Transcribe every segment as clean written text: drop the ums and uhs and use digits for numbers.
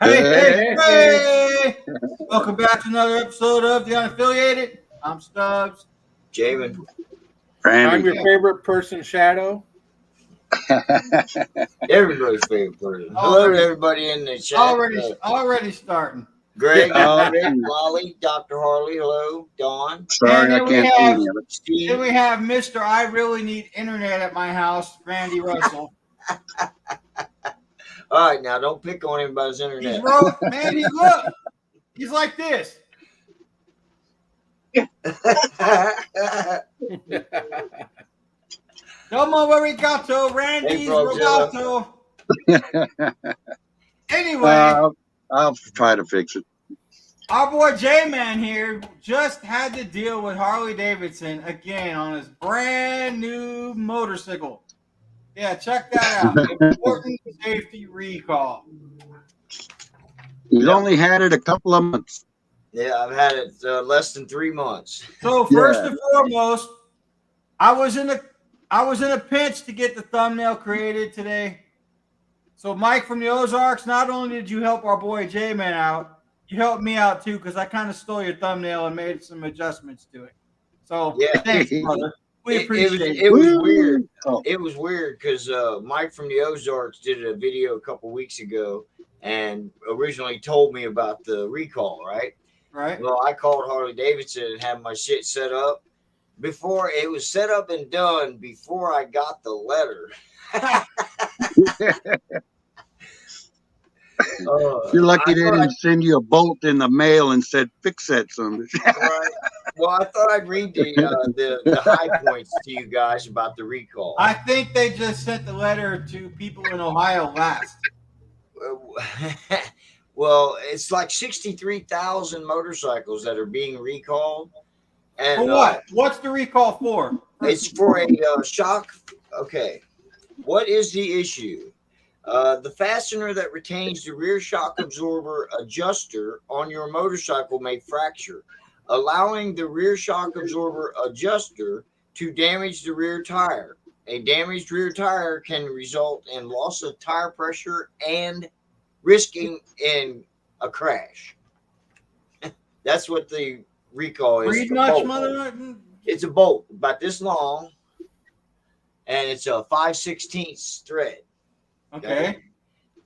Hey, hey, hey! Welcome back to another episode of The Unaffiliated. I'm Stubbs. Jamin. I'm Randy. your favorite person, Shadow. Everybody's favorite person. Hello to everybody in the chat. Already starting. Greg, Oh, Rick, Lolly, Dr. Harley, hello, Dawn. Sorry, I And can't see any of it. Steve. Then we have Mr. I really need internet at my house, Randy Russell. All right, now don't pick on him about his internet. He's like this. Como arigato, Randy's Hey, Frogzilla. Rogato. Anyway, I'll try to fix it. our boy J-Man here just had to deal with Harley Davidson again on his brand new motorcycle. Yeah, check that out. Important safety recall. He's only had it a couple of months. Yeah, I've had it less than 3 months. So first and foremost, I was in a pinch to get the thumbnail created today. So Mike from the Ozarks, not only did you help our boy J-Man out, you helped me out too, because I kind of stole your thumbnail and made some adjustments to it. So Yeah. thanks, brother. We appreciate it. It was weird. Oh. It was weird because Mike from the Ozarks did a video a couple weeks ago and originally told me about the recall, right? Right. Well, I called Harley Davidson and had my shit set up. Before it was set up and done before I got the letter. You're lucky they didn't send you a bolt in the mail and said, fix that son. Right. Well, I thought I'd read the high points to you guys about the recall. I think they just sent the letter to people in Ohio last. Well, it's like 63,000 motorcycles that are being recalled. And For what? What's the recall for? It's for a shock. Okay. What is the issue? The fastener that retains the rear shock absorber adjuster on your motorcycle may fracture, allowing the rear shock absorber adjuster to damage the rear tire. A damaged rear tire can result in loss of tire pressure and risking in a crash. That's what the recall is. Read much, mother. It's a bolt about this long, and it's a 5/16 thread. Okay.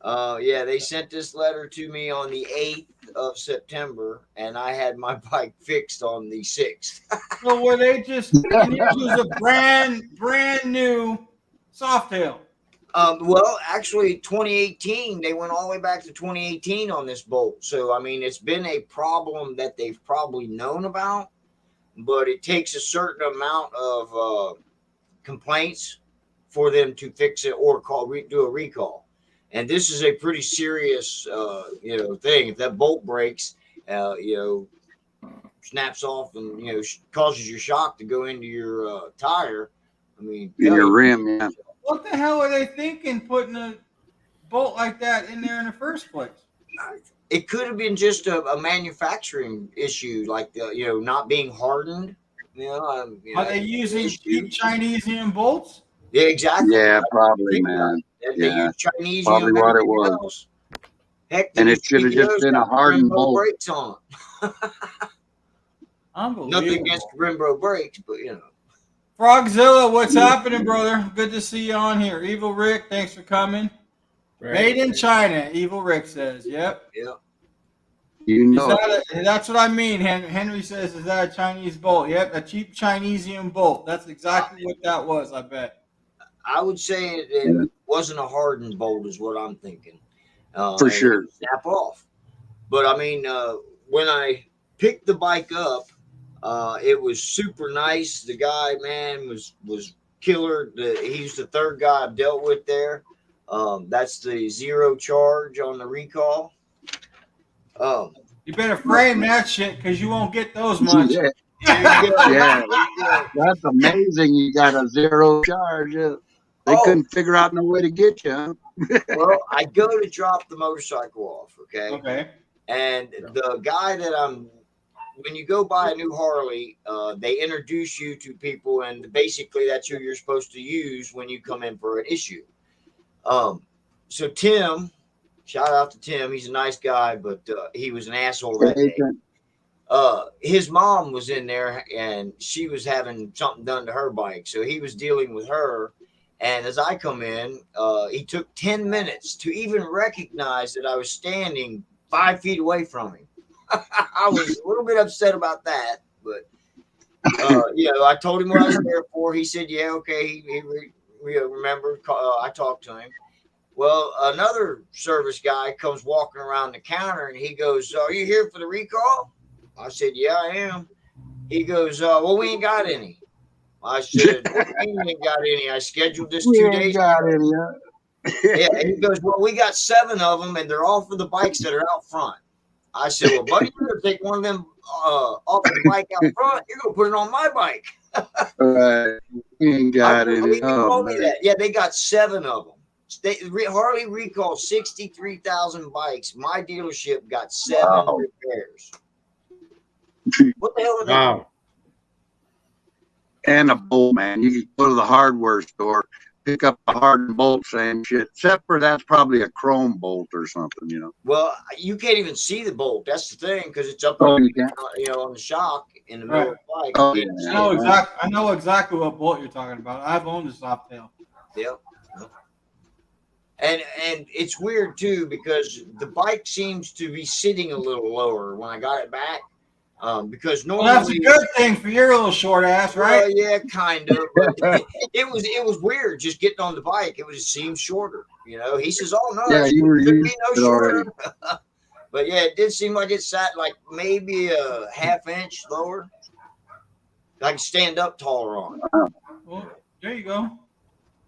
Yeah, they sent this letter to me on the 8th of September, and I had my bike fixed on the 6th. So were they just use a brand new Softail? Well, actually, 2018, they went all the way back to 2018 on this bolt. So, I mean, it's been a problem that they've probably known about, but it takes a certain amount of complaints for them to fix it or do a recall. And this is a pretty serious, thing. If that bolt breaks, snaps off and, causes your shock to go into your tire, I mean, In your rim, yeah. What the hell are they thinking putting a bolt like that in there in the first place? It could have been just a manufacturing issue, like not being hardened. Are they using cheap Chinesium bolts? Yeah, exactly. Yeah, probably, man. They use Chinese. Probably what it was. Heck, And it should have just been a hardened bolt. Brakes on. Unbelievable. Nothing against Rimbro brakes, but Frogzilla, what's happening, brother? Good to see you on here. Evil Rick, thanks for coming. Made in China, Evil Rick says. Yep. Yeah. You know, That's what I mean. Henry says, is that a Chinese bolt? Yep, a cheap Chinesium bolt. That's exactly what that was, I bet. I would say it wasn't a hardened bolt, is what I'm thinking. For sure. Snap off. But I mean, when I picked the bike up, it was super nice. The guy, man, was killer. He's the third guy I've dealt with there. That's the 0 charge on the recall. You better frame that shit because you won't get those much. Yeah. That's amazing. You got a 0 charge. They couldn't figure out no way to get you. Huh? Well, I go to drop the motorcycle off, Okay. And the guy that when you go buy a new Harley, they introduce you to people, and basically that's who you're supposed to use when you come in for an issue. So Tim Shout out to Tim. He's a nice guy, but he was an asshole that day. His mom was in there and she was having something done to her bike. So he was dealing with her. And as I come in, he took 10 minutes to even recognize that I was standing 5 feet away from him. I was a little bit upset about that, but I told him what I was there for. He said, yeah, okay. He remembered. I talked to him. Well, another service guy comes walking around the counter and he goes, are you here for the recall? I said, yeah, I am. He goes, well, we ain't got any. I said, what do you mean you ain't got any? I scheduled this 2 days ago. Yeah, and he goes, well, we got 7 of them and they're all for the bikes that are out front. I said, well, buddy, you're going to take one of them off the bike out front. You're going to put it on my bike. You ain't got any. Told me that. Yeah, they got 7 of them. Harley Recall 63,000 bikes. My dealership got 7 repairs. What the hell are they? Wow. And a bolt, man. You can go to the hardware store, pick up a hardened bolt, same shit. Except for that's probably a chrome bolt or something, you know. Well, you can't even see the bolt. That's the thing, because it's up on the shock in the middle of the bike. Oh, yeah. I know exactly what bolt you're talking about. I've owned a Softail. Yep. And it's weird too, because the bike seems to be sitting a little lower when I got it back. Because normally that's a good thing for your little short ass, right? Well, yeah, kind of. But it was weird just getting on the bike. It seemed shorter. You know, he says, "Oh no, yeah, you were could be no shorter." But yeah, it did seem like it sat like maybe a ½ inch lower. I can stand up taller on it. Well, there you go.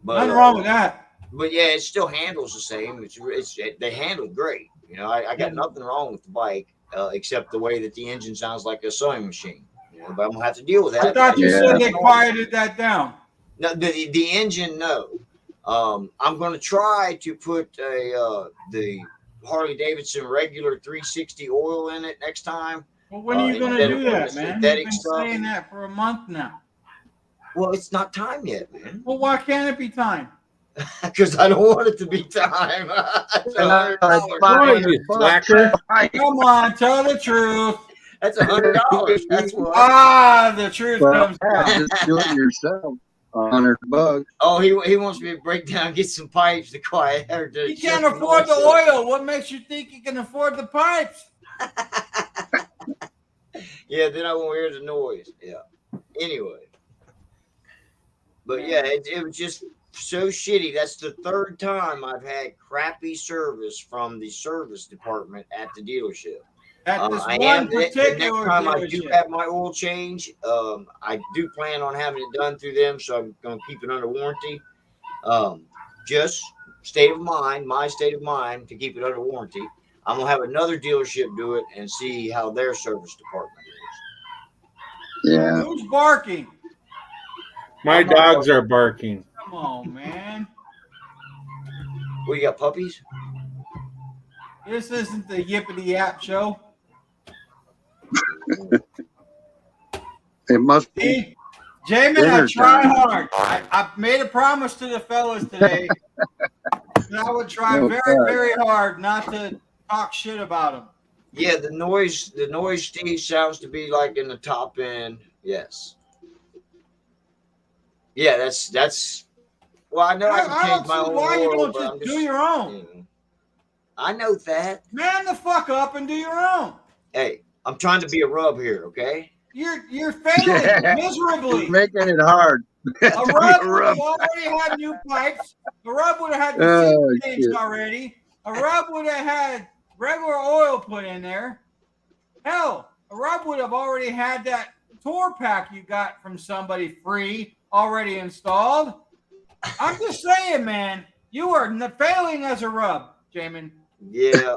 But, nothing wrong with that. But yeah, it still handles the same. They handle great. You know, I got nothing wrong with the bike. Except the way that the engine sounds like a sewing machine. You know, but I'm gonna have to deal with that. I thought you said they quieted that down. No, the engine, no. I'm gonna try to put the Harley Davidson regular 360 oil in it next time. Well, when are you gonna do that, man? You've been saying that for a month now. Well, it's not time yet, man. Well, why can't it be time? Because I don't want it to be time. $100. Come on, tell the truth. That's $100. That's why. The truth comes out. Just do it yourself. $100. Oh, he wants me to break down, get some pipes to quiet. You can't afford the oil. What makes you think you can afford the pipes? Yeah, then I won't hear the noise. Yeah. Anyway. But yeah, it was just so shitty. That's the 3rd time I've had crappy service from the service department at the dealership. At this one particular the next time I do have my oil change, I do plan on having it done through them, so I'm going to keep it under warranty. Just state of mind, my state of mind, to keep it under warranty. I'm going to have another dealership do it and see how their service department is. Yeah. Who's barking? My dogs are barking. Come on, man. We got puppies? This isn't the Yippity Yap show. It must be. Jamin, I try hard. I made a promise to the fellas today that I would try very hard not to talk shit about them. Yeah, the noise Steve sounds to be like in the top end. Yes. Yeah, that's. Well, I know I can change my own why you world, don't just do your own. I know that. Man the fuck up and do your own. Hey, I'm trying to be a rub here, okay? You're failing miserably. You're making it hard. A rub would have already had new pipes. A rub would have had the seat changed already. A rub would have had regular oil put in there. Hell, a rub would have already had that tour pack you got from somebody free already installed. I'm just saying, man, you are failing as a rub, Jamin. Yeah,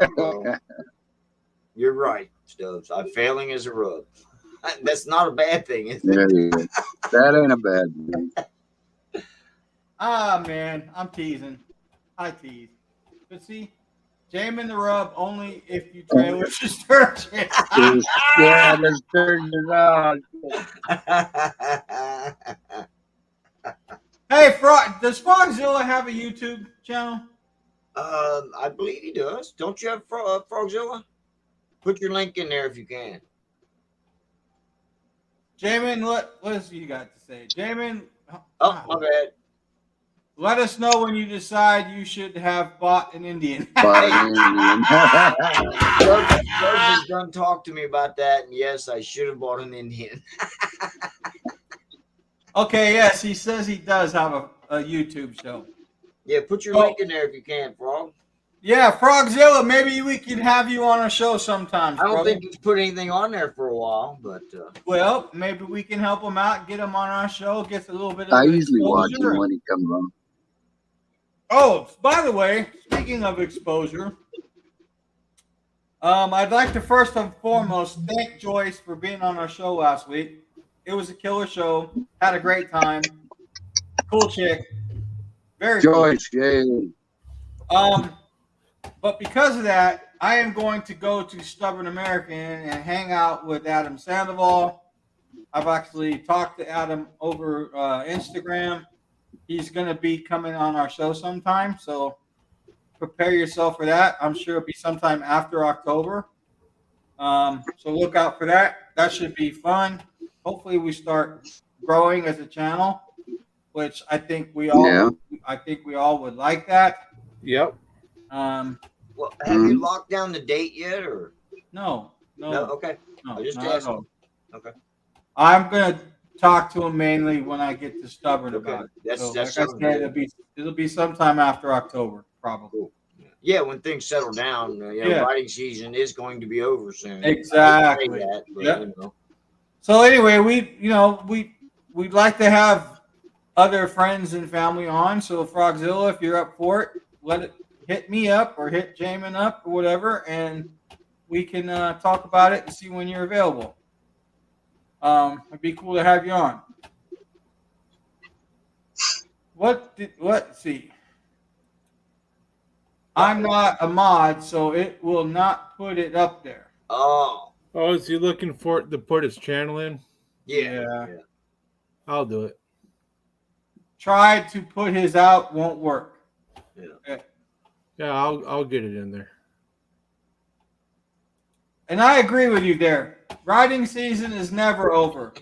you're right, Stubbs. I'm failing as a rub. That's not a bad thing, is it? That ain't a bad thing. Ah, man, I'm teasing. I tease. But see, Jamin the rub only if you trailer detergent. Yeah, there's detergent out. Hey, does Frogzilla have a YouTube channel? I believe he does. Don't you have Frogzilla? Put your link in there if you can. Jamin, what else you got to say? Jamin, Oh, my bad. let us know when you decide you should have bought an Indian. But an Indian. Doug has done talk to me about that, and yes, I should have bought an Indian. Okay, yes, he says he does have a YouTube show. Yeah, put your Oh. link in there if you can, Frog. Yeah, Frogzilla, maybe we can have you on a show sometimes, I don't brother. think he's put anything on there for a while, but Well, maybe we can help him out, get him on our show, get a little bit of I usually watch exposure. him when he comes on. Oh, by the way, speaking of exposure, I'd like to first and foremost thank Joyce for being on our show last week. It was a killer show. Had a great time. Cool chick. Very cool. Joyce, yay. But because of that, I am going to go to Stubborn American and hang out with Adam Sandoval. I've actually talked to Adam over Instagram. He's going to be coming on our show sometime, so prepare yourself for that. I'm sure it'll be sometime after October. So look out for that. That should be fun. Hopefully we start growing as a channel, which I think we all would like that. Yep. well, have you locked down the date yet, or No. Okay, I just not at asked. all. Okay. I'm gonna talk to him mainly when I get to Stubborn Okay. about it. That's So, that's like I something said, good. it'll be sometime after October, probably. Cool. Yeah, when things settle down, Yeah. riding season is going to be over soon. Exactly. I hate to say that, but, Yep. So anyway, we'd like to have other friends and family on. So Frogzilla, if you're up for it, hit me up or hit Jamin up or whatever, and we can talk about it and see when you're available. It'd be cool to have you on. Let's see. I'm not a mod, so it will not put it up there. Oh, is he looking for it to put his channel in? yeah. I'll do it. Tried to put his out, won't work. Yeah. Yeah, I'll get it in there. And I agree with you there. Riding season is never over.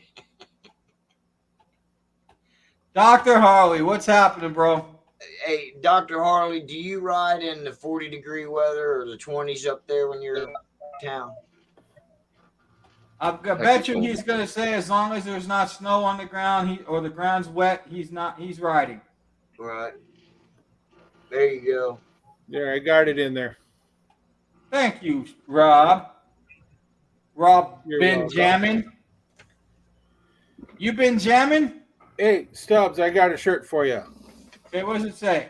Dr. Harley, what's happening, bro? Hey, Dr. Harley, do you ride in the 40-degree weather or the 20s up there when you're in town? I bet you he's going to say as long as there's not snow on the ground or the ground's wet, he's riding. Right. There you go. There, I got it in there. Thank you, Rob. Rob You're been welcome. jamming. You been jamming? Hey, Stubbs, I got a shirt for you. Okay, what does it say?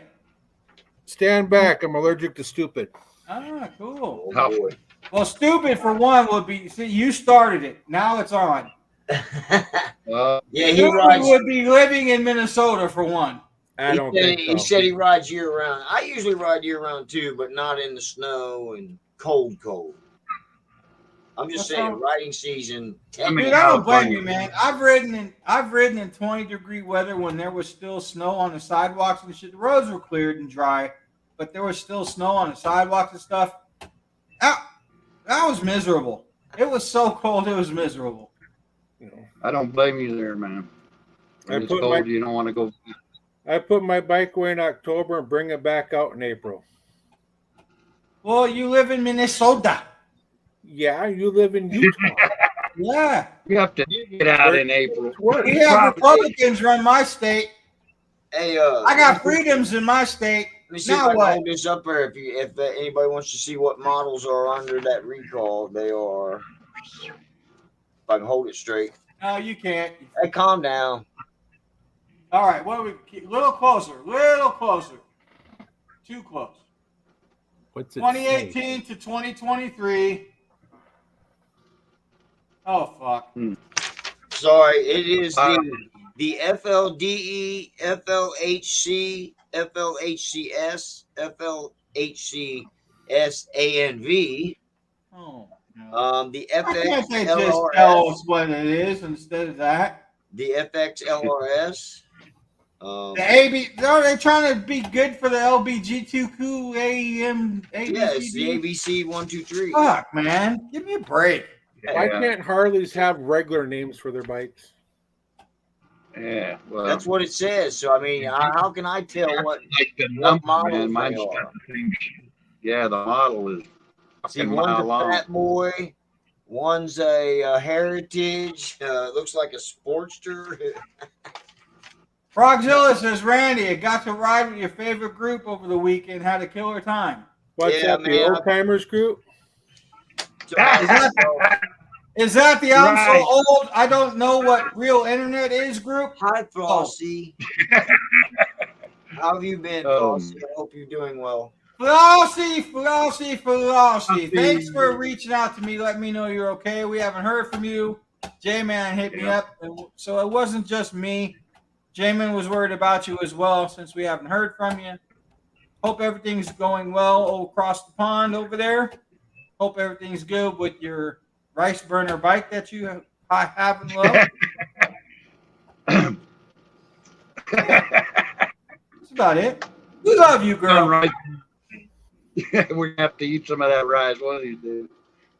Stand back. I'm allergic to stupid. Ah, cool. Oh, boy. Well, stupid for one would be. See, you started it. Now it's on. Yeah, he Stupid rides. would be living in Minnesota for one. I don't think so. He said he rides year round. I usually ride year round too, but not in the snow and cold. I'm just What's saying, wrong? riding season. Dude, I don't blame you, man. I've ridden in 20-degree weather when there was still snow on the sidewalks and shit. The roads were cleared and dry, but there was still snow on the sidewalks and stuff. That was miserable. It was so cold, it was miserable. I don't blame you there, man. When it's cold, you don't want to go. I put my bike away in October and bring it back out in April. Well, you live in Minnesota. Yeah, you live in Utah. Yeah. You have to get out in April. We have Republicans run my state. Hey, I got freedoms in my state. let me see if I Now can what? hold this up there. If anybody wants to see what models are under that recall, they are. If I can hold it straight. No, you can't. Hey, calm down. All right, what do we little closer. Too close. What's it 2018 to 2023. Oh fuck. Sorry, it is the FLDE, FLHC, FLHCS, FLHCS ANV. Oh no. The Why can't they just tell us what it is instead of that? the FXLRS, The AB, they're trying to be good for the LBG2Q AEM Yeah, it's the ABCD. ABC 123. Fuck, man, give me a break. Why Yeah. can't Harleys have regular names for their bikes? Yeah, well, That's what it says. So I mean, how can I tell what like the what number, models man. they Mine's are? got the same shit. Yeah, the model is See, fucking one's mile a long. Fat Boy, one's a Heritage. Looks like a Sportster. Frogzilla says, Randy, I got to ride with your favorite group over the weekend. Had a killer time. What's Yeah, that? The man, old timers group? Is that the I'm so Right. old I don't know what real internet is group? Hi, Flossie. How have you been, Flossie? I hope you're doing well. Flossie. Thanks for reaching out to me. Let me know you're okay. We haven't heard from you. J-Man hit me up. So it wasn't just me. J-Man was worried about you as well since we haven't heard from you. Hope everything's going well across the pond over there. Hope everything's good with your rice burner bike that you have and love. That's about it. We love you, girl. Right. We're gonna have to eat some of that rice one of these days.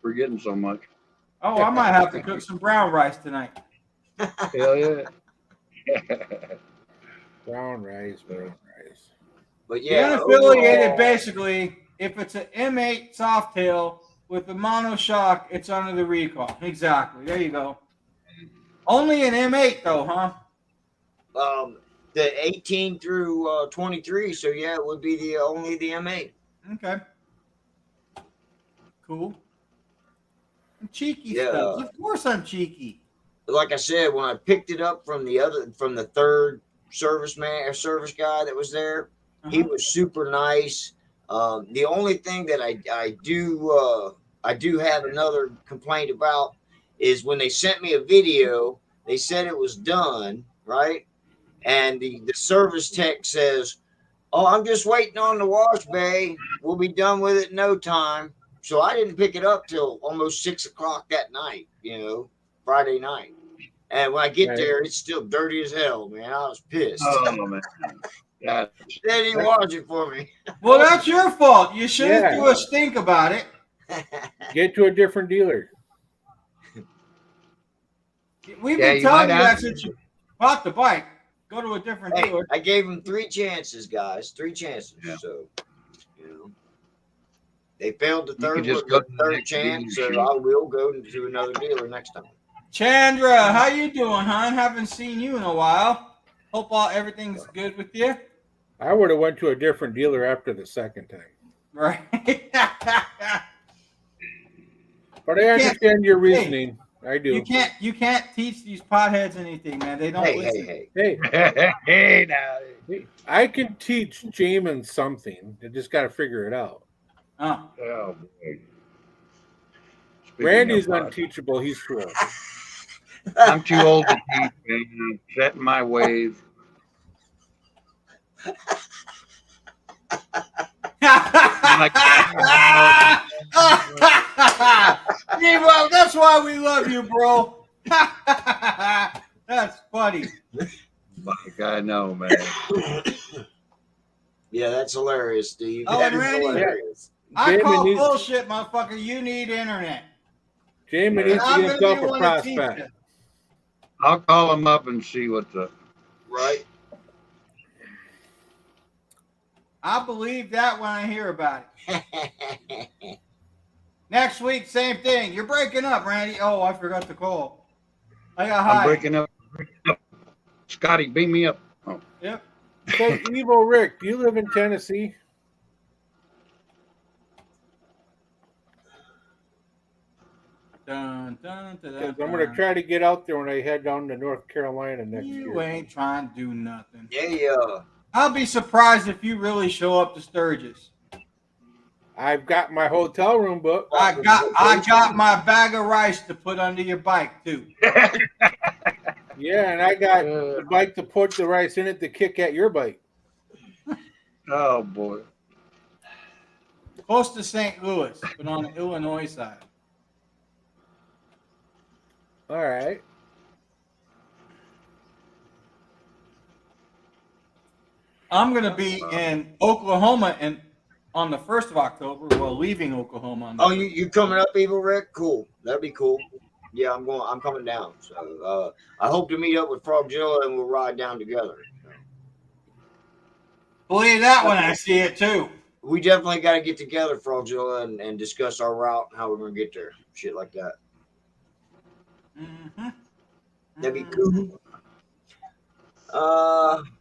We're getting so much. Oh, I might have to cook some brown rice tonight. Hell yeah. Brown rice. But The yeah, unaffiliated, overall, basically, if it's an M8 Softail with a monoshock, it's under the recall. Exactly. There you go. Only an M8, though, huh? the 18 through 23. So yeah, it would be only the M8. Okay. Cool. I'm cheeky Yeah. stuff. Of course I'm cheeky. Like I said, when I picked it up from the third service guy that was there, he was super nice. The only thing that I do have another complaint about is when they sent me a video, they said it was done, right? And the service tech says, "Oh, I'm just waiting on the wash bay. We'll be done with it in no time." So I didn't pick it up till almost 6 o'clock that night, Friday night. And when I get there, it's still dirty as hell, man. I was pissed. Oh man. They didn't wash it for me. Well, that's your fault. You shouldn't do a stink about it. Get to a different dealer. We've been telling you that since you bought the bike. Go to a different dealer. I gave them 3 chances, guys. 3 chances. Yeah. So, they failed the third chance, so I will go to another dealer next time. Chandra, how you doing, hon? Haven't seen you in a while. Hope everything's good with you. I would have went to a different dealer after the second time. Right. But I understand your reasoning. I do. You can't teach these potheads anything, man. They don't listen. Hey, now. I can teach Jamin something. They just got to figure it out. Oh boy. Randy's unteachable. He's too old. I'm too old to teach, man. I'm set in my ways. Devo, that's why we love you, bro. That's funny. Fuck, I know, man. Yeah, that's hilarious, Steve. Oh, That is Randy, hilarious. I call bullshit, motherfucker. You need internet. Jamin needs to get himself a prospect. I'll call him up and see what's up. Right. I believe that when I hear about it. Next week, same thing. You're breaking up, Randy. Oh, I forgot to call. I got high. I'm breaking up. Scotty, beam me up. Oh. Yep. So, Evo Rick, do you live in Tennessee? Dun, dun, dun, dun, I'm going to try to get out there when I head down to North Carolina next year. You ain't trying to do nothing. Yeah. I'll be surprised if you really show up to Sturgis. I've got my hotel room booked. I got my bag of rice to put under your bike too. Yeah, and I got the bike to put the rice in it to kick at your bike. Oh boy. Close to St. Louis, but on the Illinois side. All right. I'm gonna be in Oklahoma and on the 1st of October, while leaving Oklahoma. On the Oh, you coming up, Evil Rick? Cool. That'd be cool. Yeah, I'm coming down. So I hope to meet up with Frogzilla and we'll ride down together. Believe that when I see it too. We definitely got to get together, Frogzilla, and discuss our route and how we're gonna get there. Shit like that. Mm-hmm. That'd be cool.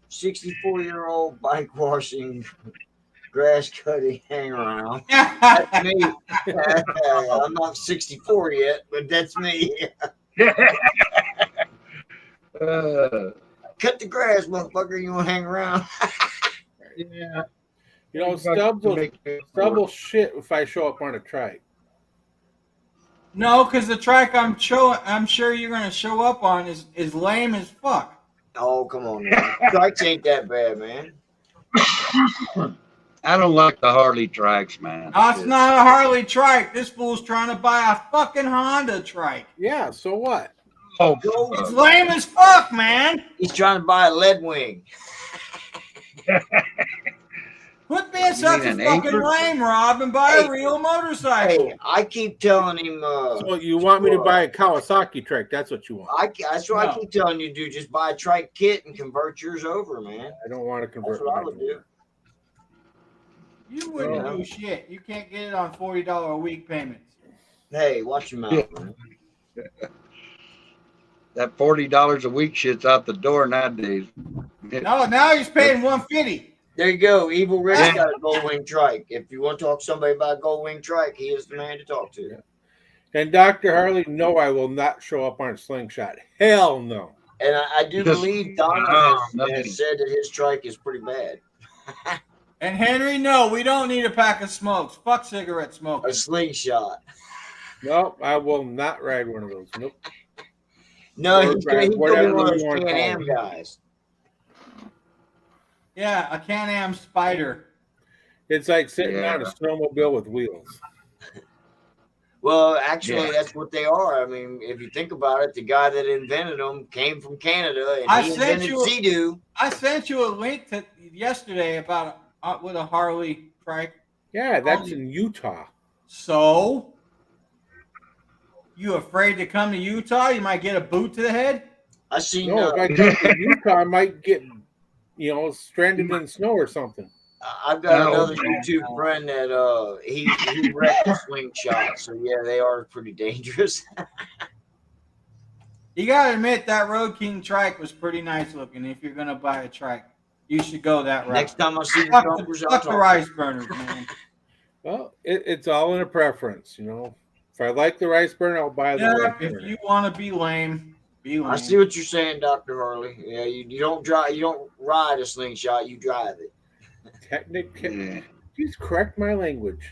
64-year-old bike washing, grass cutting, hang around. That's me. I'm not 64 yet, but that's me. Cut the grass, motherfucker. You want to hang around? Yeah. You know, Stubbs will shit if I show up on a trike. No, because the track I'm sure you're gonna show up on is lame as fuck. Oh, come on, man. Trikes ain't that bad, man. I don't like the Harley trikes, man. No, it's not a Harley trike. This fool's trying to buy a fucking Honda trike. Yeah, so what? Oh, It's lame as fuck, man. He's trying to buy a lead wing. Quit being such a fucking lame, Rob, and buy a real motorcycle. Hey, I keep telling him. So you want me to buy a Kawasaki trike? That's what you want. That's what I keep telling you, dude. Just buy a trike kit and convert yours over, man. I don't want to convert. That's what I would do. You wouldn't do shit. You can't get it on $40 a week payments. Hey, watch your mouth, man. That $40 a week shit's out the door nowadays. No, now he's paying $150. There you go. Evil Rick's got a gold wing trike. If you want to talk to somebody about a gold wing trike, he is the man to talk to. Yeah. And Dr. Harley, no, I will not show up on a slingshot. Hell no. And I do believe Donna has said that his trike is pretty bad. And Henry, no, we don't need a pack of smokes. Fuck cigarette smoke. A slingshot. Nope, I will not ride one of those. Nope. No, he's going to be one of those you want to Can-Am call guys. Yeah, a Can-Am Spider. It's like sitting on a snowmobile with wheels. Well, actually, that's what they are. I mean, if you think about it, the guy that invented them came from Canada, and he invented Sea-Doo. I sent you a link to yesterday about with a Harley trike. Yeah, that's in Utah. So, you afraid to come to Utah? You might get a boot to the head. I seen. No, if I come to Utah, I might get, stranded in snow or something. I've got another YouTube friend that he wrecked a slingshot. So yeah, they are pretty dangerous. You gotta admit that Road King trike was pretty nice looking. If you're gonna buy a trike, you should go that route. Next time I see the jumpers, fuck the rice burners, man. Well, it's all in a preference, If I like the rice burner, I'll buy the rice burner. If you want to be lame, be lame. I see what you're saying, Dr. Harley. Yeah, you don't drive, you don't ride a slingshot, you drive it. Technically, please correct my language.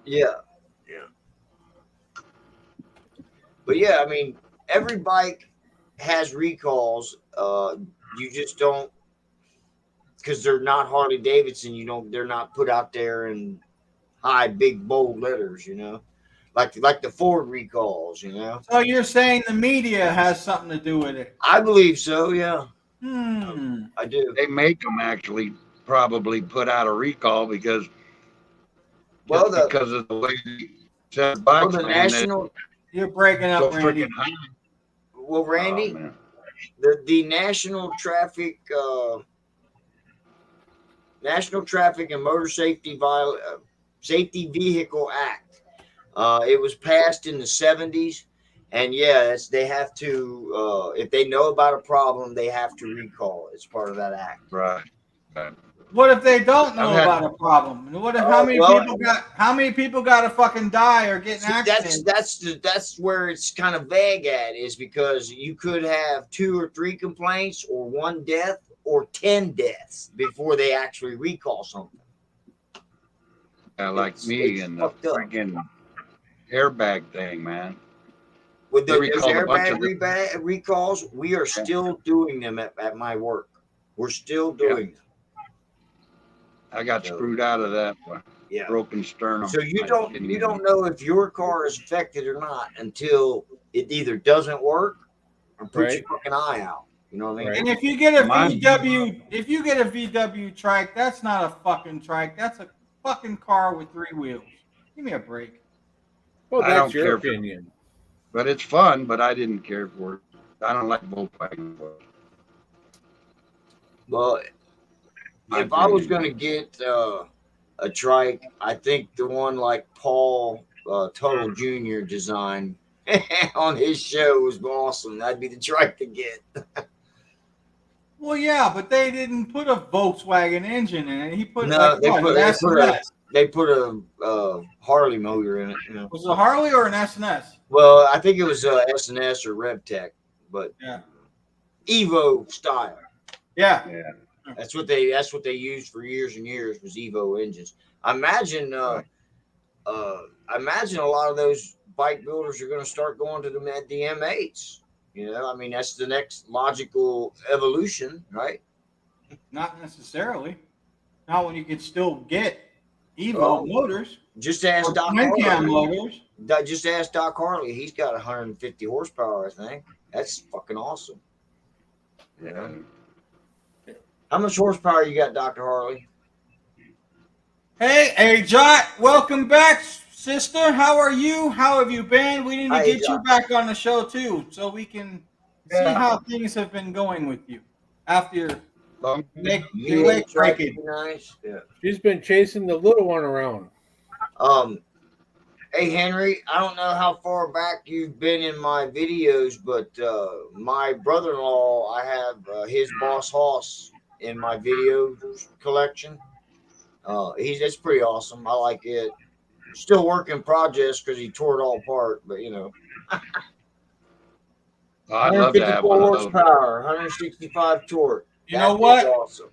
Yeah. But yeah, I mean, every bike has recalls. You just don't, because they're not Harley Davidson. They're not put out there in high, big, bold letters. Like the Ford recalls. So you're saying the media has something to do with it? I believe so. Yeah. I do. They make them actually probably put out a recall because of the way they sell bikes. The national. You're breaking up, so Randy. Well, Randy, the National Traffic and Motor Safety Safety Vehicle Act. It was passed in the 70s, and they have to if they know about a problem, they have to recall it. It's part of that act. Right. What if they don't know about a problem? What if how many people got to fucking die or get in accidents? That's where it's kind of vague at, is because you could have 2 or 3 complaints or 1 death or 10 deaths before they actually recall something. Like me and the freaking airbag thing, man. With those airbag recalls, we are still doing them at my work. We're still doing them. I got screwed out of that one. Yeah. Broken sternum. So you don't know if your car is affected or not until it either doesn't work or puts your fucking eye out. You know what I mean? Right. And if you get a Mine- VW trike, that's not a fucking trike. That's a fucking car with 3 wheels. Give me a break. Well, I that's don't your care for- opinion. But it's fun, but I didn't care for it. I don't like Volkswagen. Well, My if I was opinion. going to get a trike, I think the one like Paul Tuttle Jr. designed on his show was awesome. That'd be the trike to get. Well, yeah, but they didn't put a Volkswagen engine in it. He put No, like they what, put an a SNS. Harley motor in it. You know. Was it a Harley or an SNS? Well, I think it was SNS or RevTech, but Yeah. Evo style. Yeah. That's what they used for years and years was Evo engines. I imagine a lot of those bike builders are going to start going to the M8s. You know, I mean that's the next logical evolution, right? Not necessarily. Not when you can still get Evo Oh. motors Just ask or Doc twin cam Harley. motors. Just ask Doc Harley. He's got 150 horsepower, I think. That's fucking awesome. Yeah. How much horsepower you got, Dr. Harley? Hey, Jot, welcome back, sister. How are you? How have you been? We need to Hi, get you Jot. back on the show too, so we can see Yeah. how things have been going with you after your Long- leg Yeah, breaking. nice. Yeah. She's been chasing the little one around. Hey Henry, I don't know how far back you've been in my videos, but my brother-in-law, I have his Boss Hoss in my video collection. That's pretty awesome. I like it. Still work in progress because he tore it all apart, but you know. I'd love to have 154 one of those. horsepower, 165 torque. You know That what? is awesome.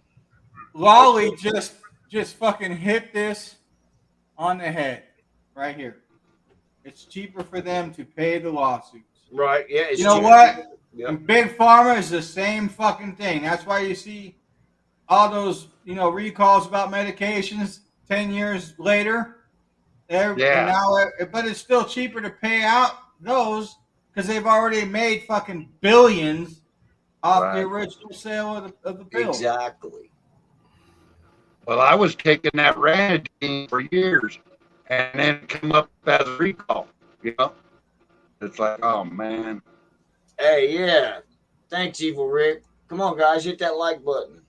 Lolly just fucking hit this on the head right here. It's cheaper for them to pay the lawsuits. Right? Yeah. It's You know cheap. what? Yep. And Big Pharma is the same fucking thing. That's why you see all those, recalls about medications 10 years later. And now, but it's still cheaper to pay out those because they've already made fucking billions off the original sale of the pill. Exactly. Well, I was taking that Ranitidine for years, and then it came up as a recall. You know, it's like, oh man. Hey, yeah. Thanks, Evil Rick. Come on, guys, hit that like button.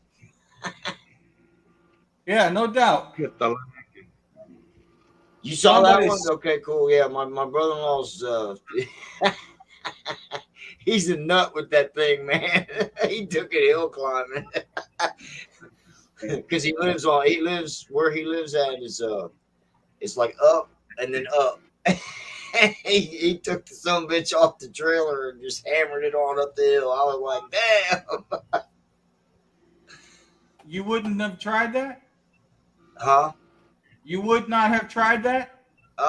Yeah, no doubt. Get the You saw that one? Somebody's- Okay, cool. Yeah, my brother-in-law's he's a nut with that thing, man. He took it hill climbing. Because he lives where he lives at is it's like up and then up. he took the son of a bitch off the trailer and just hammered it on up the hill. I was like, damn. You wouldn't have tried that? Huh? You would not have tried that? Yeah,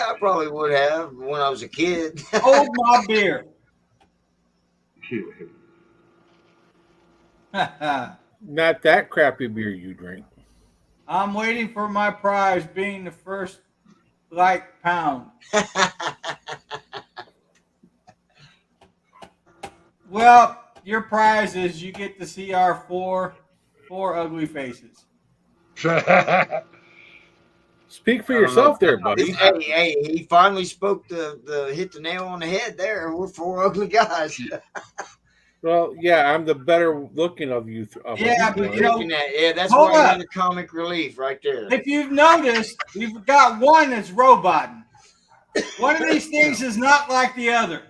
I probably would have when I was a kid. Hold my beer. Not that crappy beer you drink. I'm waiting for my prize being the first pound. Well, your prize is you get to see our four ugly faces. Speak for yourself there, buddy. Hey, he finally spoke the hit the nail on the head there. We're 4 ugly guys. Well, yeah, I'm the better looking of you. Yeah, but that's hold why up. you're the comic relief right there. If you've noticed, we've got one that's roboting. One of these things is not like the other.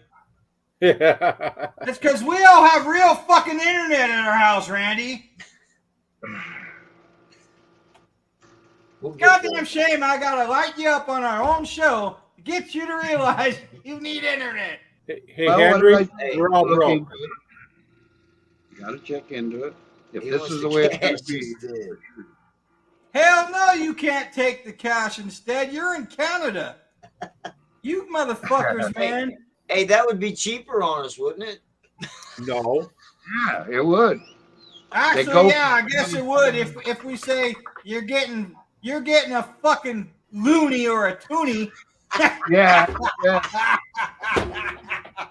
It's because we all have real fucking internet in our house, Randy. We'll get Goddamn there. shame I gotta light you up on our own show to get you to realize you need internet. Hey, Well, Henry, what Hey, we're all look broke. into it. You gotta check into it. If He this wants is to the way it's cash gonna be, instead. Hell no, you can't take the cash instead. You're in Canada. You motherfuckers, man. Hey, that would be cheaper on us, wouldn't it? No. yeah, it would. Actually, go- yeah, I guess it would if we say you're getting a fucking loony or a toonie. Yeah,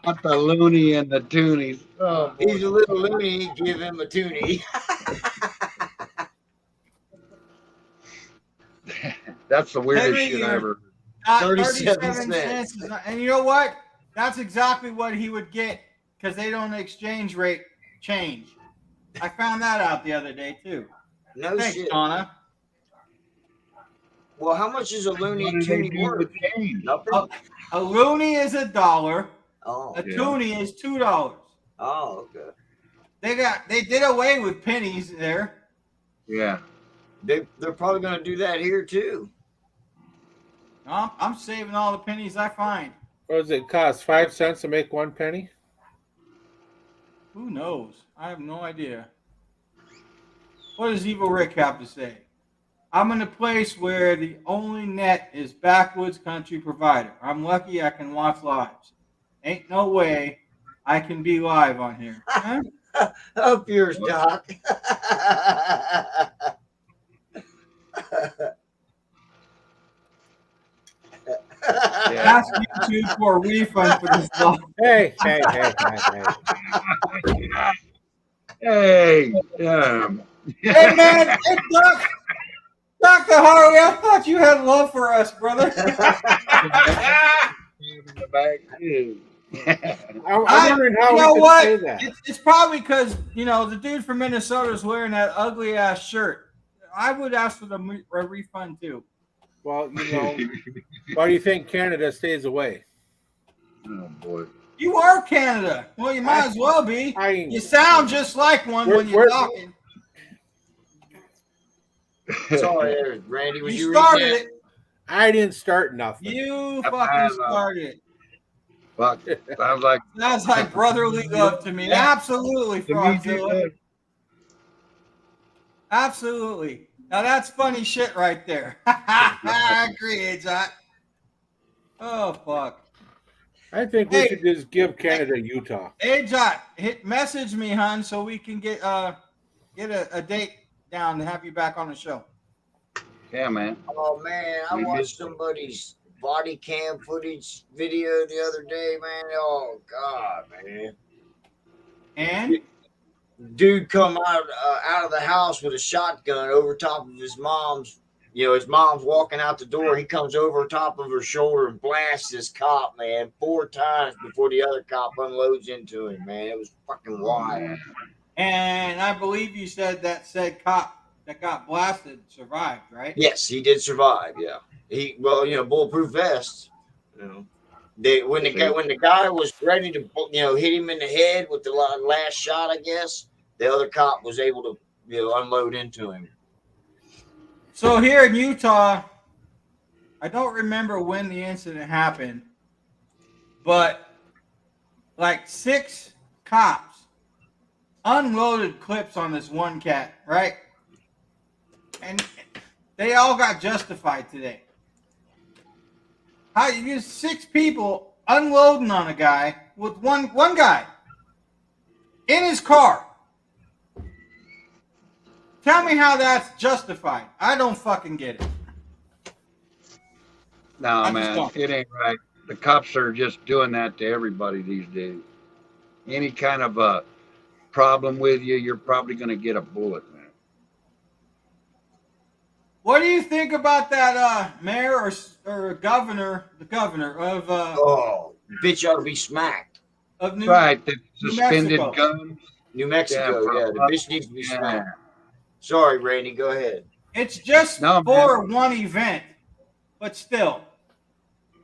Not the loony and the toonies. Oh, He's a little loony. Give him a toonie. that's the weirdest Henry, shit I you're- ever. 37 cents. is not, and you know what? That's exactly what he would get because they don't exchange rate change. I found that out the other day too. No Thanks, shit. Donna. Well, how much is a loony What do they toonie do worth? with change? Nothing. A loony is $1. Oh, A Yeah. toonie is $2. oh, okay. They did away with pennies there. Yeah. They're probably going to do that here too. I'm saving all the pennies I find. What does it cost? 5 cents to make 1 penny? Who knows? I have no idea. What does Evil Rick have to say? I'm in a place where the only net is backwoods country provider. I'm lucky I can watch lives. Ain't no way I can be live on here. Huh? Up yours, Doc. Yeah. Ask YouTube for a refund for this live. Hey. Hey. Hey man, hey Dr. Harley, I thought you had love for us, brother. In the back too. I'm wondering how You we know could what? say that. It's probably because the dude from Minnesota is wearing that ugly ass shirt. I would ask for a refund too. Well, why do you think Canada stays away? Oh boy. You are Canada. Well, you might as well be. You sound just like one when you're We're- talking. Sorry, Randy. Was You you started reading it. I didn't start nothing. You fucking started it. Fuck. Sounds like Sounds like brotherly love to me. Absolutely, to me, Frogzilla. Absolutely. Now that's funny shit right there. I agree, Ajot. Oh fuck. I think we Hey. should just give Canada Utah. Ajot, message me, hon, so we can get a date down to have you back on the show. yeah, man. Oh man, I We watched missed- somebody's body cam footage video the other day, man. Oh god, man. And Dude come out of the house with a shotgun over top of his mom's. His mom's walking out the door. He comes over top of her shoulder and blasts this cop, man, 4 times before the other cop unloads into him, man. It was fucking wild. and I believe you said that said cop that got blasted survived, right? Yes, he did survive. Yeah, bulletproof vest. When the guy was ready to hit him in the head with the last shot, I guess the other cop was able to unload into him. So here in Utah, I don't remember when the incident happened, but like 6 cops unloaded clips on this one cat, right? And they all got justified today. How you use 6 people unloading on a guy with one guy in his car? Tell me how that's justified. I don't fucking get it. No, I just man, don't. it ain't right. The cops are just doing that to everybody these days. Any kind of a problem with you, you're probably going to get a bullet, man. What do you think about that mayor or governor, the governor of Bitch ought to be smacked. New Right, the New suspended Mexico. guns. New Mexico, Yeah, yeah, the bitch needs to be Yeah. smacked. Sorry, Randy, go ahead. It's just No, for one event, but still.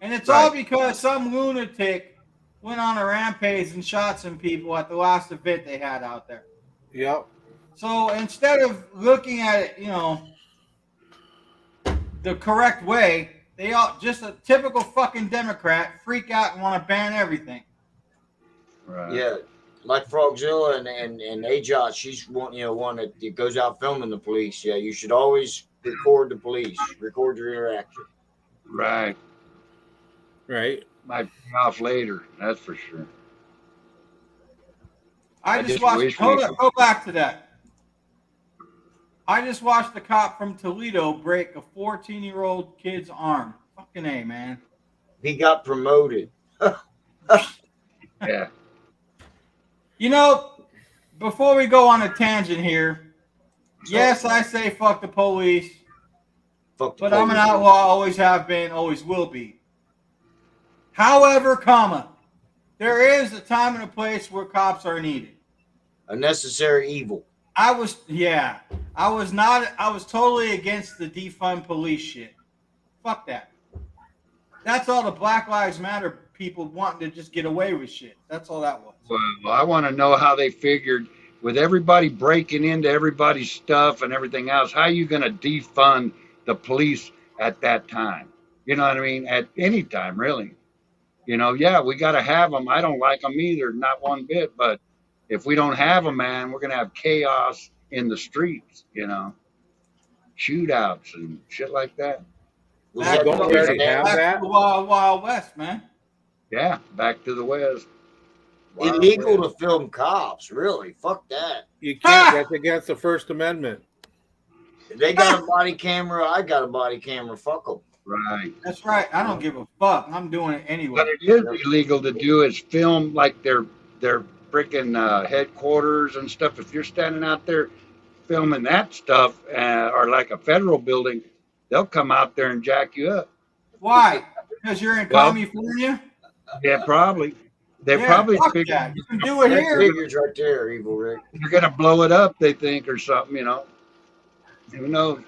And it's all Right. because some lunatic went on a rampage and shot some people at the last event they had out there. Yep. So instead of looking at it, the correct way, they all just a typical fucking Democrat freak out and want to ban everything. Right. Yeah, like Frogzilla and Ajot, she's one that goes out filming the police. Yeah, you should always record the police, record your interaction. Right. Right. Might pay off later, that's for sure. I I just just watched. wish Hold we- on, go back to that. I just watched the cop from Toledo break a 14-year-old kid's arm. Fucking A, man. He got promoted. Yeah. You know, before we go on a tangent here, yes, I say fuck the police, Fuck the but I'm an police. outlaw, always have been, always will be. However, there is a time and a place where cops are needed. A necessary evil. I was totally against the defund police shit. Fuck that. That's all the Black Lives Matter people wanting to just get away with shit. That's all that was. Well, I want to know how they figured with everybody breaking into everybody's stuff and everything else. How are you going to defund the police at that time? You know what I mean? At any time, really. You know, yeah, we got to have them. I don't like them either, not one bit. But if we don't have them, man, we're going to have chaos in the streets, you know, shootouts and shit like that. Was Back, that don't the we already reason? have back that? to the Wild Wild West, man. Yeah, back to the West. Illegal to film cops? Really? Fuck that. You can't. That's against the First Amendment. If they got a body camera, I got a body camera. Fuck them. Right. That's right. I don't give a fuck. I'm doing it anyway. What it is illegal to do is film like their freaking headquarters and stuff. If you're standing out there filming that stuff, or like a federal building, they'll come out there and jack you up. Why? Because you're in Well, California? Yeah, probably. They probably fuck figure that. You can do it That here. figures right there, Evil Rick. you're gonna blow it up. They think or something, you know. Who knows?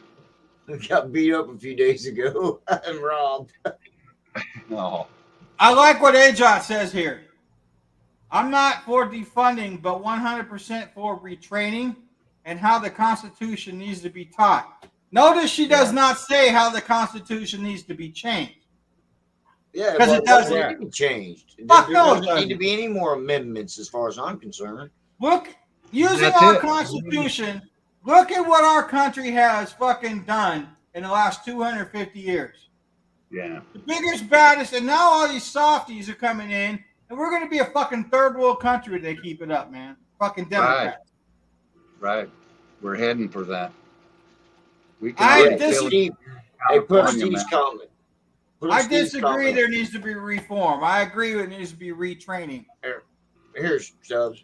We got beat up a few days ago and robbed. No. I like what AJOT says here. I'm not for defunding, but 100% for retraining and how the Constitution needs to be taught. Notice she does not say how the Constitution needs to be changed. Yeah, 'Cause it doesn't. need to be changed. Fuck There no, it doesn't need to doesn't. be any more amendments as far as I'm concerned. Look, using That's our it. Constitution, look at what our country has fucking done in the last 250 years. Yeah. The biggest, baddest, and now all these softies are coming in, and we're going to be a fucking third world country if they keep it up, man. Fucking Democrats. Right. We're heading for that. We can I already dis- feel it Steve, in hey, put California, Steve's man. comment. Put I Steve's disagree. comment. There needs to be reform. I agree. It needs to be retraining. Here's Stubbs.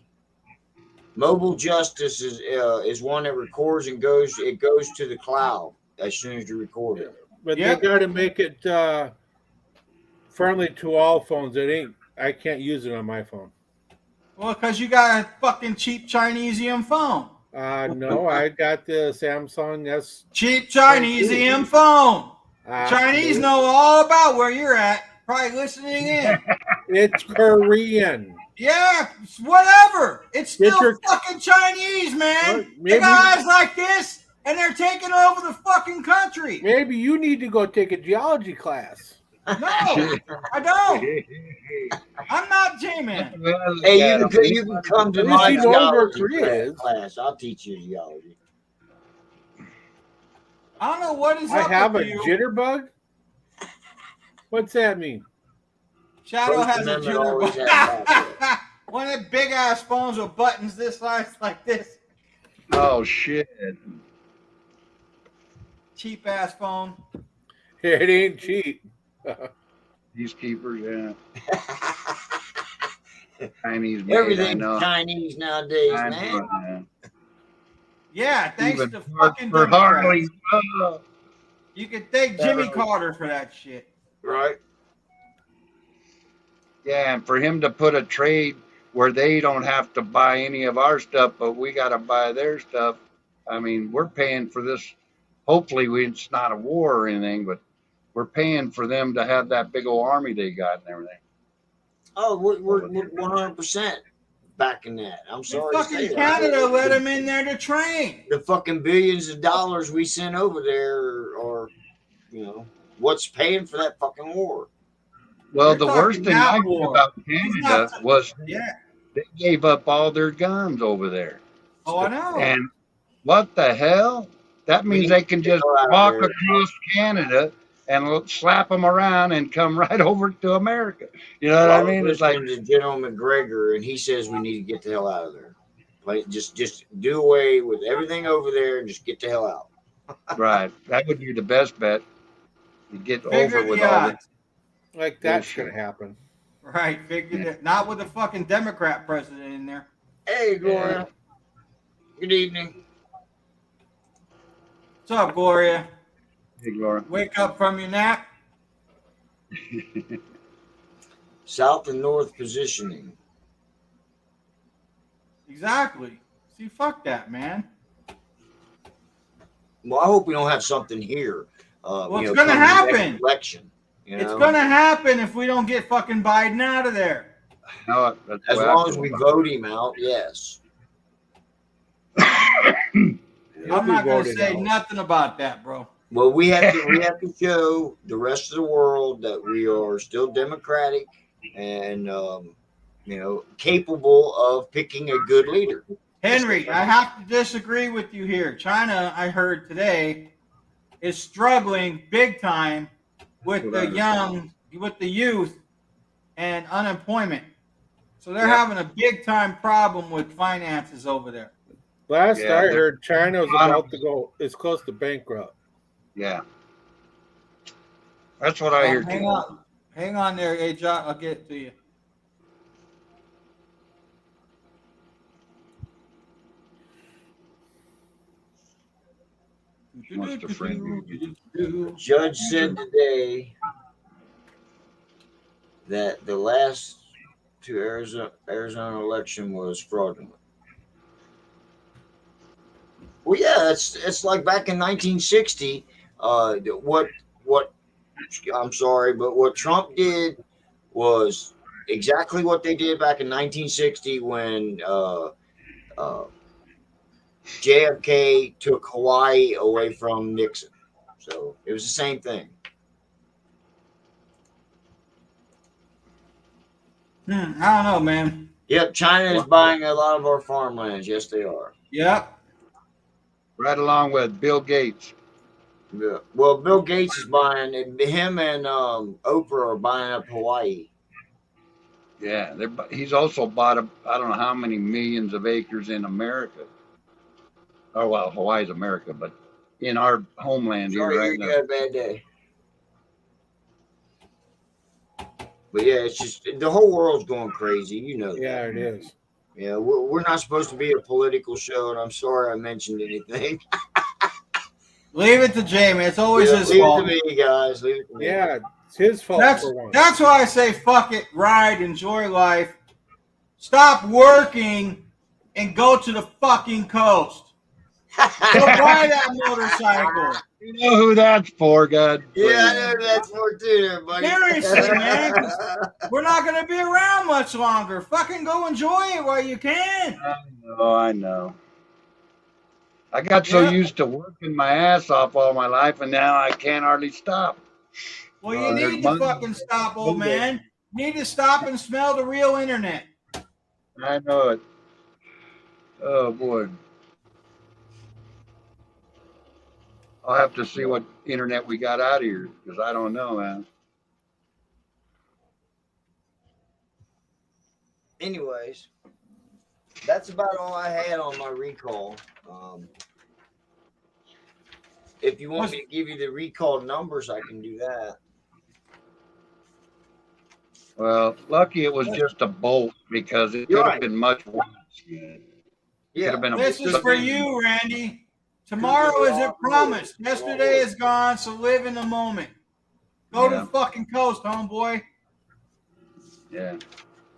Mobile justice is one that records and goes to the cloud as soon as you record it. But Yeah. they got to make it friendly to all phones. I can't use it on my phone. Well, because you got a fucking cheap Chinesium phone. No, I got the Samsung S. Cheap Chinesium phone. Uh, Chinese know all about where you're at. Probably listening in. It's Korean. Yeah, whatever. It's Get still your- fucking Chinese, man. Well, They maybe- got eyes like this, and they're taking over the fucking country. Maybe you need to go take a geology class. No, I don't. I'm not J-Man. Hey, you can come to At my least you know where geology Korea is. class. I'll teach you geology. I don't know what is I up have a with you. jitterbug. What's that mean? Shadow First has a Amendment always has jitterbug. One of the big ass phones with buttons this size like this. Oh shit. Cheap ass phone. It ain't cheap. These keepers, yeah. Chinese made, I Everything's know. Chinese nowadays, I man. know, man. Yeah, thanks Even to for fucking Harley. Democrats. Oh. You could thank Jimmy Federal. Carter for that shit. Right? Yeah, and for him to put a trade where they don't have to buy any of our stuff, but we got to buy their stuff. I mean, we're paying for this. Hopefully, it's not a war or anything, but we're paying for them to have that big old army they got and everything. Oh, we're 100% backing that. I'm sorry to say Fucking that. Canada let him in there to train. The fucking billions of dollars we sent over there are, what's paying for that fucking war? Well, You're the talking worst thing that I knew war. about He's Canada not- was Yeah. they gave up all their guns over there. Oh, I know. And what the hell? That We means need they to can get just out of walk there. across Canada and slap them around and come right over to America. You know what I mean? It's like, listening to General McGregor, and he says we need to get the hell out of there. Like, just do away with everything over there and just get the hell out. right. That would be the best bet. You get Figure over with the all odds. this. Like that's Bullshit. gonna happen. Right, figured it. Not with a fucking Democrat president in there. Hey, Gloria. Good evening. What's up, Gloria? Hey, Laura. Wake up from your nap? South and north positioning. Exactly. See, fuck that, man. Well, I hope we don't have something here. Well, it's gonna happen. Election. It's gonna happen if we don't get fucking Biden out of there. No, that's As what I long feel as we about vote him out, yes. I'm not gonna voted say out. nothing about that, bro. Well, we have to show the rest of the world that we are still democratic and capable of picking a good leader. Henry, I have to disagree with you here. China, I heard today, is struggling big time with the youth and unemployment. So they're having a big time problem with finances over there. Last Yeah, I they're- heard, China was about to go. It's close to bankrupt. Yeah. That's what I hear Hang too. on. Hang on there, hey, John. I'll get it to you. Wants to friend you. Judge said today that the last two Arizona election was fraudulent. Well, yeah, it's like back in 1960. What I'm sorry, but what Trump did was exactly what they did back in 1960 when JFK took Hawaii away from Nixon. So it was the same thing. I don't know, man. Yep, China is buying a lot of our farmlands. Yes, they are. Yep. Right along with Bill Gates. Yeah. Well, Bill Gates is buying. Him and Oprah are buying up Hawaii. Yeah, he's also bought I don't know how many millions of acres in America. Oh well, Hawaii's America, but in our homeland here, Sorry, right you now. had a bad day. But yeah, it's just the whole world's going crazy. You know. Yeah, it is. Yeah, we're not supposed to be a political show, and I'm sorry I mentioned anything. Leave it to Jamie. It's always his leave fault. it to me, guys. Leave it to me. Yeah, it's his fault for once. That's why I say fuck it, ride, enjoy life. Stop working and go to the fucking coast. Go buy that motorcycle. You know who that's for, God? Yeah, I know that's for too, there, buddy. Seriously, man. 'Cause we're not going to be around much longer. Fucking go enjoy it while you can. I know. I got so used to working my ass off all my life, and now I can't hardly stop. Well, you need to fucking stop, old man. You need to stop and smell the real internet. I know it. Oh, boy. I'll have to see what internet we got out of here, because I don't know, man. Anyways, that's about all I had on my recall. If you want me to give you the recall numbers, I can do that. Well, lucky it was just a bolt, because it could have been much worse. Yeah, this is for you, Randy. Tomorrow isn't promised. Yesterday is gone, so live in the moment. Go to the fucking coast, homeboy. Yeah.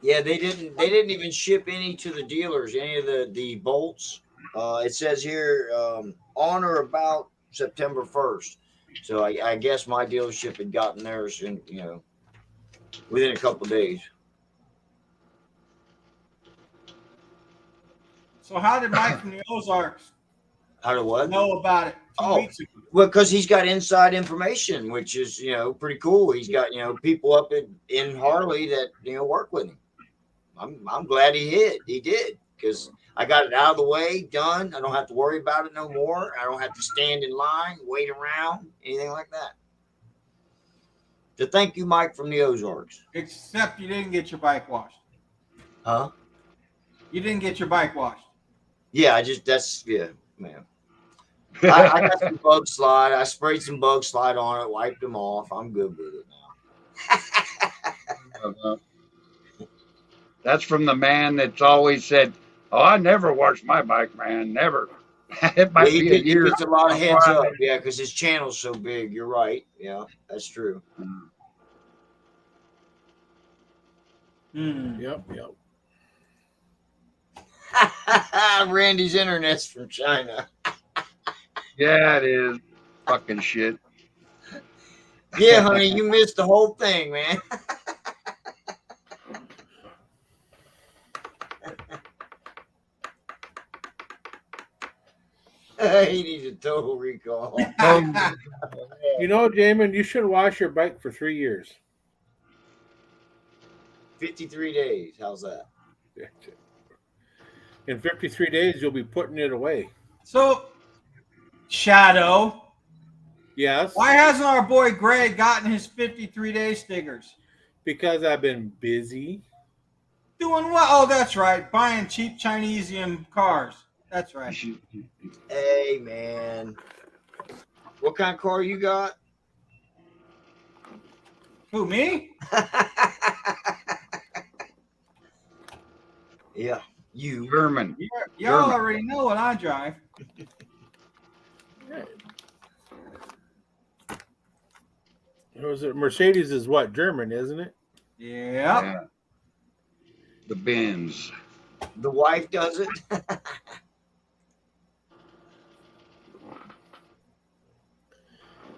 Yeah, they didn't even ship any to the dealers, any of the bolts. It says here on or about September 1st. So I guess my dealership had gotten theirs in, within a couple of days. So how did Mike from the Ozarks How to what? know about it 2 weeks ago? Well, because he's got inside information, which is, pretty cool. He's got, people up in Harley that, work with him. I'm glad he did, because I got it out of the way, done. I don't have to worry about it no more. I don't have to stand in line, wait around, anything like that. So thank you, Mike from the Ozarks. Except you didn't get your bike washed. Huh? You didn't get your bike washed. Yeah, man. I got some bug slide. I sprayed some bug slide on it, wiped them off. I'm good with it now. That's from the man that's always said, "Oh, I never wash my bike, man. Never." It Yeah, might be a he year. gets a lot of heads before up. I- Yeah, because his channel's so big. You're right. Yeah, that's true. Hmm. Yep, yep. Randy's internet's from China. Yeah, it is. Fucking shit. Yeah, honey, you missed the whole thing, man. He needs a total recall. You know, Jamin, you should wash your bike for 3 years. 53 days. How's that? In 53 days, you'll be putting it away. So, Shadow, Yes, why hasn't our boy Greg gotten his 53-day stickers? because I've been busy. Doing what? Oh, that's right. Buying cheap Chinesium cars. That's right. Hey, man. What kind of car you got? Who, me? Yeah, you. German. Y'all German. already know what I drive. Was it Mercedes? Is what, German, isn't it? Yeah. Yeah. The Benz. The wife does it.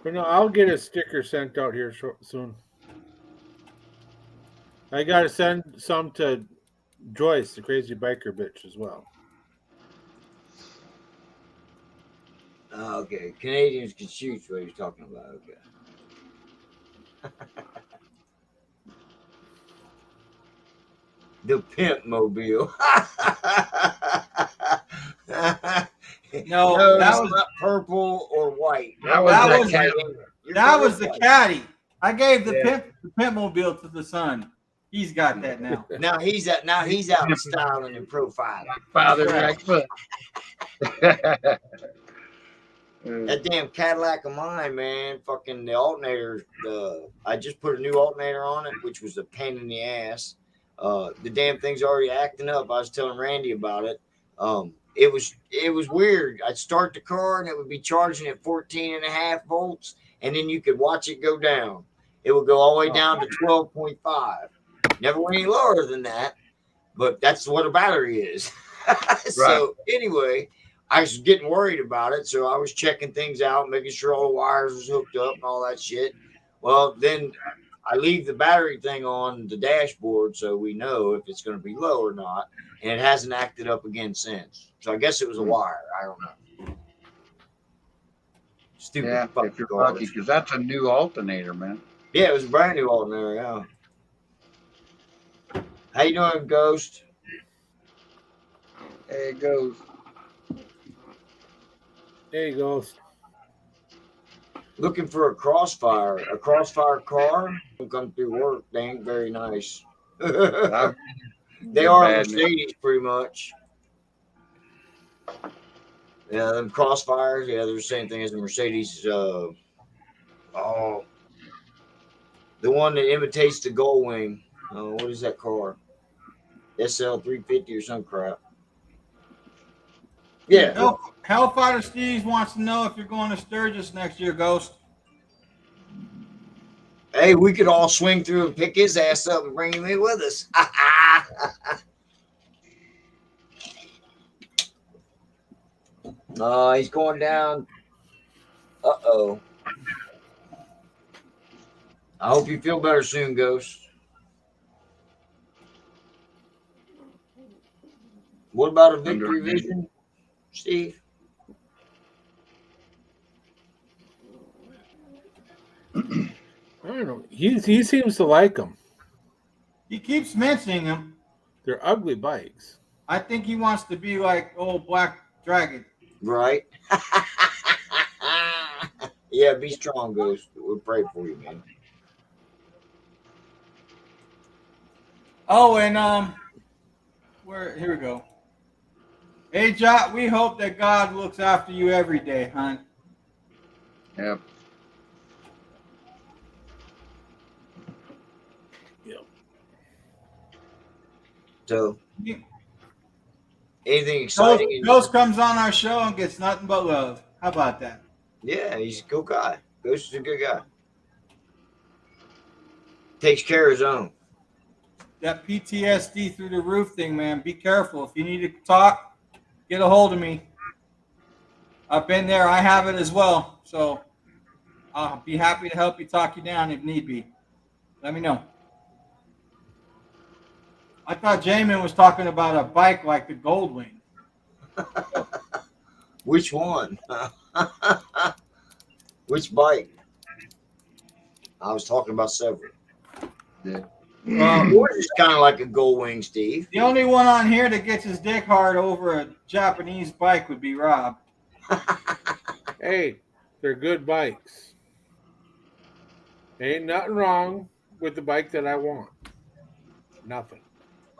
But no, I'll get a sticker sent out here soon. I gotta send some to Joyce, the crazy biker bitch, as well. Oh, okay. Canadians can shoot. What you're talking about? Okay. The pimp mobile. No, No, that it's was not purple or white. That was That that was- cat. Your that car was is the white. caddy. I gave the Yeah. pimp mobile to the son. He's got that now. Now he's out in styling and profiling. Father Correct. like That damn Cadillac of mine, man. Fucking the alternator. I just put a new alternator on it, which was a pain in the ass. The damn thing's already acting up. I was telling Randy about it. It was weird. I'd start the car and it would be charging at 14.5 volts, and then you could watch it go down. It would go all the way down to 12.5. Never went any lower than that, but that's what a battery is. So anyway, I was getting worried about it, so I was checking things out, making sure all the wires was hooked up and all that shit. Well, then I leave the battery thing on the dashboard so we know if it's going to be low or not, and it hasn't acted up again since. So I guess it was a wire. I don't know. Stupid. Yeah, fucking if you're cars. lucky, because that's a new alternator, man. Yeah, it was a brand new alternator. Yeah. How you doing, Ghost? There it goes. There you go. Looking for a crossfire car. Come through work. They ain't very nice. They are Bad Mercedes, pretty much. Yeah, them crossfires. Yeah, they're the same thing as the Mercedes. The one that imitates the Gullwing. What is that car? SL 350 or some crap. Yeah. Hellfighter Steve wants to know if you're going to Sturgis next year, Ghost. Hey, we could all swing through and pick his ass up and bring him in with us. He's going down. Uh-oh. I hope you feel better soon, Ghost. What about a Victory Vision, Steve? I don't know. He seems to like them. He keeps mentioning them. They're ugly bikes. I think he wants to be like old Black Dragon. Right? Yeah, be strong, Ghost. We'll pray for you, man. Oh, and here we go. Hey, Jot, we hope that God looks after you every day, hon. Yep. Yep. So, anything exciting? Ghost comes on our show and gets nothing but love. How about that? Yeah, he's a cool guy. Ghost is a good guy. Takes care of his own. That PTSD through the roof thing, man. Be careful. If you need to talk, get a hold of me. I've been there. I have it as well. So I'll be happy to help you talk you down if need be. Let me know. I thought Jamin was talking about a bike like the Goldwing. Which one? Which bike? I was talking about several. Yeah. Yours is kind of like a Goldwing, Steve. The only one on here that gets his dick hard over a Japanese bike would be Rob. Hey, they're good bikes. Ain't nothing wrong with the bike that I want. Nothing.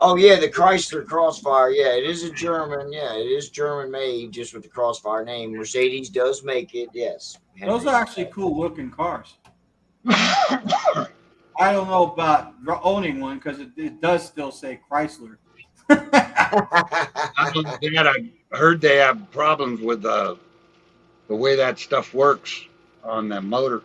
Oh yeah, the Chrysler Crossfire. Yeah, it is a German. Yeah, it is German made, just with the Crossfire name. Mercedes does make it. Yes. Those are actually cool looking cars. I don't know about owning one because it does still say Chrysler. I heard they have problems with the way that stuff works on the motor.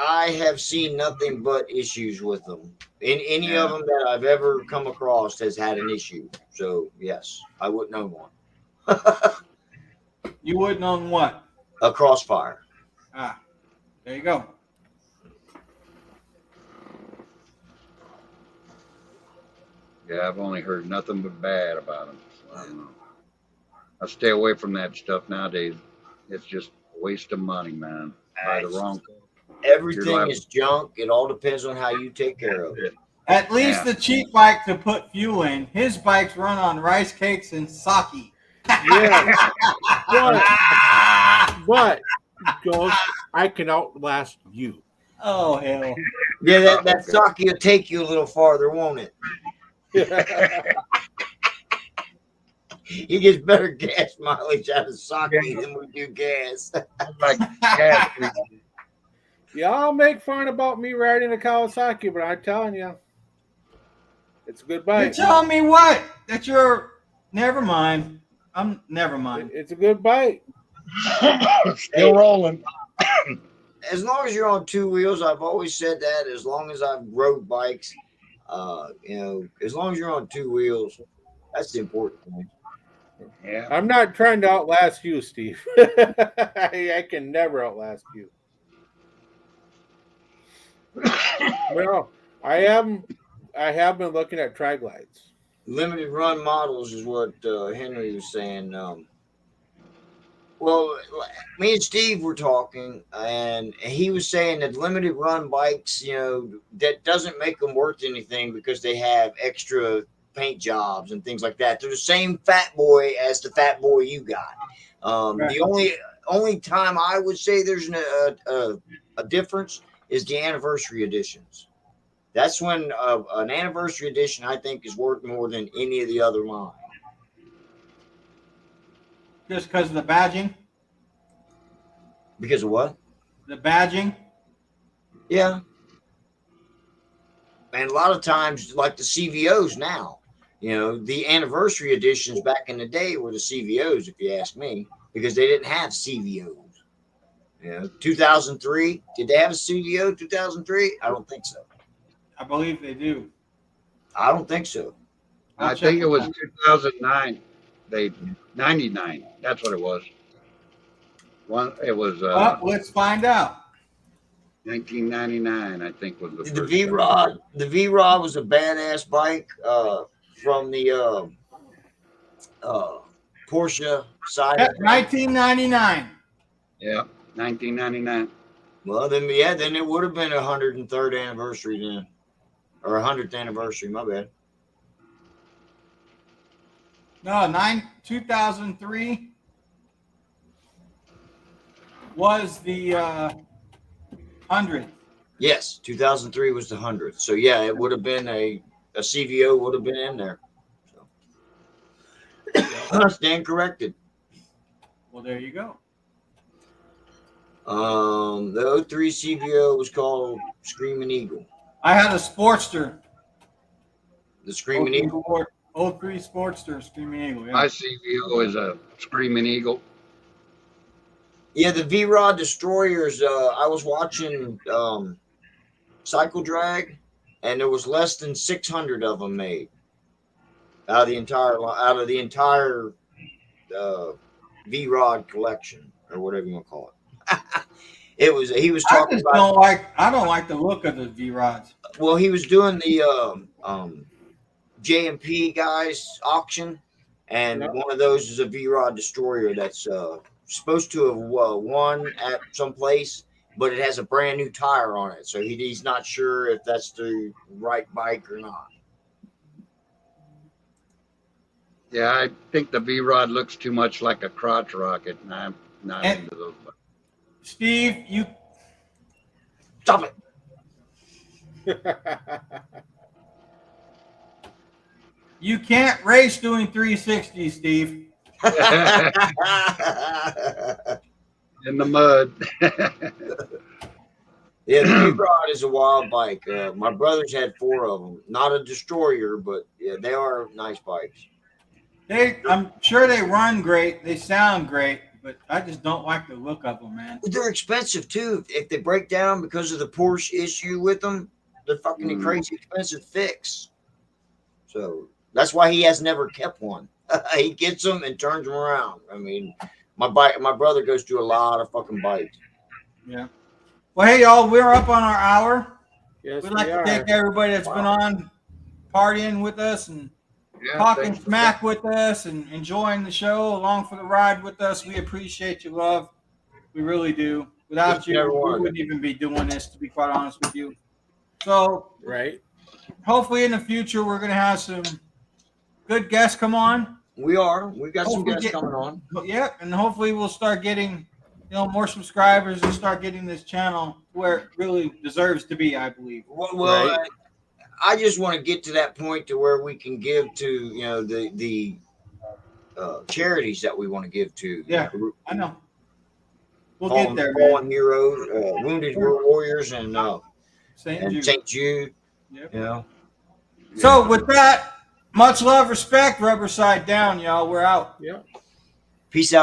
I have seen nothing but issues with them. In any of them that I've ever come across has had an issue. So yes, I wouldn't own one. You wouldn't own what? A Crossfire. Ah, there you go. Yeah, I've only heard nothing but bad about them. So I don't know. I stay away from that stuff nowadays. It's just a waste of money, man. Buy the wrong. Everything is junk. It all depends on how you take care of it. At least the cheap bike to put fuel in. His bikes run on rice cakes and sake. Yeah. but Ghost, I can outlast you. Oh, hell. Yeah, that sake will take you a little farther, won't it? He gets better gas mileage out of sake than we do gas. Like gas. Y'all make fun about me riding a Kawasaki, but I'm telling you, it's a good You're bike. telling me what? That you're... Never mind. Never mind. It's a good bike. Still rolling. As long as you're on two wheels, I've always said that. As long as I've rode bikes, as long as you're on two wheels, that's the important thing. Yeah. I'm not trying to outlast you, Steve. I can never outlast you. Well, I have been looking at tri-glides. Limited run models is what Henry was saying. Well, me and Steve were talking, and he was saying that limited run bikes, that doesn't make them worth anything because they have extra paint jobs and things like that. They're the same fat boy as the fat boy you got. Right. The only time I would say there's a difference is the anniversary editions. That's when an anniversary edition, I think, is worth more than any of the other line. Just because of the badging? Because of what? The badging? Yeah. And a lot of times, like the CVOs now, the anniversary editions back in the day were the CVOs, if you ask me, because they didn't have CVOs. 2003, did they have a CVO 2003? I don't think so. I believe they do. I don't think so. I think it was 2009. 99. That's what it was. It was Let's find out. 1999. I think was the The first V-Rod. The V-Rod was a badass bike from the Porsche side. 1999. Yeah, 1999. Well, then it would have been 103rd anniversary then, or 100th anniversary. My bad. No, 2003 was the 100th. Yes, 2003 was the 100th. So yeah, it would have been a CVO would have been in there. So stand corrected. Well, there you go. The 03 CVO was called Screaming Eagle. I had a Sportster The Screaming Eagle. Oak Tree Sportster, Screaming Eagle. Yeah. My CVO is a Screaming Eagle. Yeah, the V-Rod Destroyers. I was watching Cycle Drag, and there was less than 600 of them made out of the entire V-Rod collection, or whatever you want to call it. He was talking about. I don't like the look of the V-Rods. Well, he was doing the J&P guys auction, and one of those is a V-Rod Destroyer that's supposed to have won at some place, but it has a brand new tire on it, so he's not sure if that's the right bike or not. Yeah, I think the V-Rod looks too much like a crotch rocket, and I'm not into those. Steve, you Stop it. You can't race doing 360, Steve. In the mud. Yeah, the V-Rod is a wild bike. My brothers had 4 of them. Not a Destroyer, but yeah, they are nice bikes. I'm sure they run great. They sound great, but I just don't like the look of them, man. They're expensive too. If they break down because of the Porsche issue with them, they're fucking crazy expensive to fix. So that's why he has never kept one. He gets them and turns them around. I mean, my brother goes through a lot of fucking bikes. Yeah. Well, hey, y'all, we're up on our hour. Yes, We'd like to thank everybody that's been on partying with us and talking smack with us and enjoying the show along for the ride with us. We appreciate your love. We really do. Without you, we wouldn't even be doing this, to be quite honest with you. So, hopefully in the future, we're going to have some good guests come on. We are. We've got some guests coming on. Yeah, and hopefully we'll start getting more subscribers and start getting this channel where it really deserves to be, I believe. Well, I just want to get to that point to where we can give to the charities that we want to give to. Yeah, I know. We'll get there, Fallen Heroes, Wounded Warriors, and St. Jude. Yep. So with that, much love, respect, rubber side down, y'all. We're out. Yeah. Peace out.